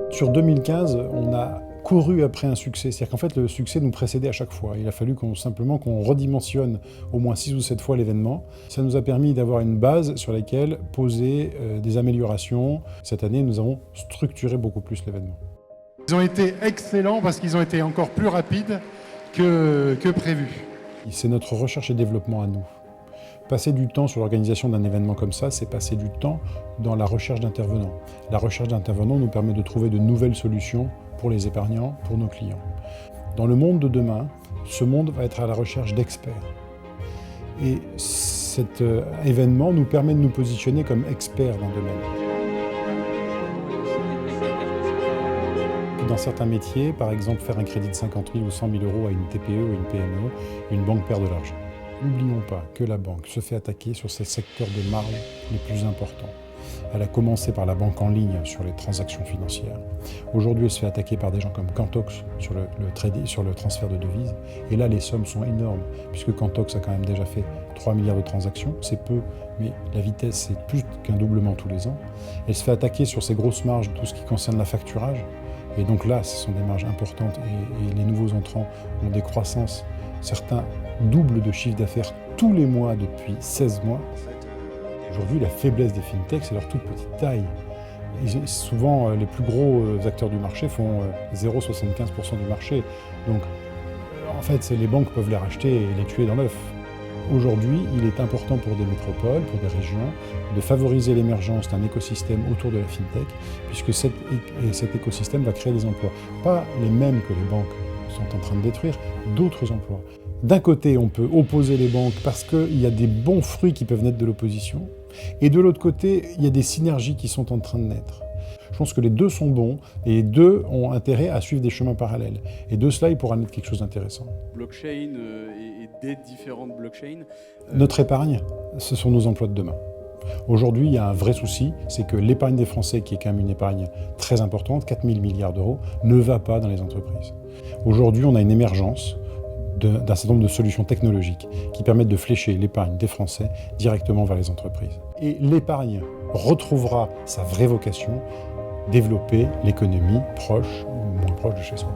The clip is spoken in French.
Sur 2015, on a couru après un succès. C'est-à-dire qu'en fait, le succès nous précédait à chaque fois. Il a fallu simplement qu'on redimensionne au moins 6 ou 7 fois l'événement. Ça nous a permis d'avoir une base sur laquelle poser des améliorations. Cette année, nous avons structuré beaucoup plus l'événement. Ils ont été excellents parce qu'ils ont été encore plus rapides que prévu. C'est notre recherche et développement à nous. Passer du temps sur l'organisation d'un événement comme ça, c'est passer du temps dans la recherche d'intervenants. La recherche d'intervenants nous permet de trouver de nouvelles solutions pour les épargnants, pour nos clients. Dans le monde de demain, ce monde va être à la recherche d'experts. Et cet événement nous permet de nous positionner comme experts dans le domaine. Dans certains métiers, par exemple faire un crédit de 50 000 ou 100 000 euros à une TPE ou une PME, une banque perd de l'argent. N'oublions pas que la banque se fait attaquer sur ses secteurs de marge les plus importants. Elle a commencé par la banque en ligne sur les transactions financières. Aujourd'hui, elle se fait attaquer par des gens comme Cantox sur le transfert de devises. Et là, les sommes sont énormes, puisque Cantox a quand même déjà fait 3 milliards de transactions. C'est peu, mais la vitesse, c'est plus qu'un doublement tous les ans. Elle se fait attaquer sur ses grosses marges, tout ce qui concerne la facturage. Et donc là, ce sont des marges importantes et les nouveaux entrants ont des croissances. Certains doublent de chiffre d'affaires tous les mois depuis 16 mois. Aujourd'hui, la faiblesse des fintechs, c'est leur toute petite taille. Souvent, les plus gros acteurs du marché font 0,75% du marché. Donc, en fait, les banques peuvent les racheter et les tuer dans l'œuf. Aujourd'hui, il est important pour des métropoles, pour des régions, de favoriser l'émergence d'un écosystème autour de la fintech, puisque cet écosystème va créer des emplois. Pas les mêmes que les banques sont en train de détruire, d'autres emplois. D'un côté, on peut opposer les banques parce qu'il y a des bons fruits qui peuvent naître de l'opposition, et de l'autre côté, il y a des synergies qui sont en train de naître. Je pense que les deux sont bons, et les deux ont intérêt à suivre des chemins parallèles. Et de cela, il pourra naître quelque chose d'intéressant. Blockchain et des différentes blockchains. Notre épargne, ce sont nos emplois de demain. Aujourd'hui, il y a un vrai souci, c'est que l'épargne des Français, qui est quand même une épargne très importante, 4 000 milliards d'euros, ne va pas dans les entreprises. Aujourd'hui, on a une émergence d'un certain nombre de solutions technologiques qui permettent de flécher l'épargne des Français directement vers les entreprises. Et l'épargne retrouvera sa vraie vocation, développer l'économie proche ou moins proche de chez soi.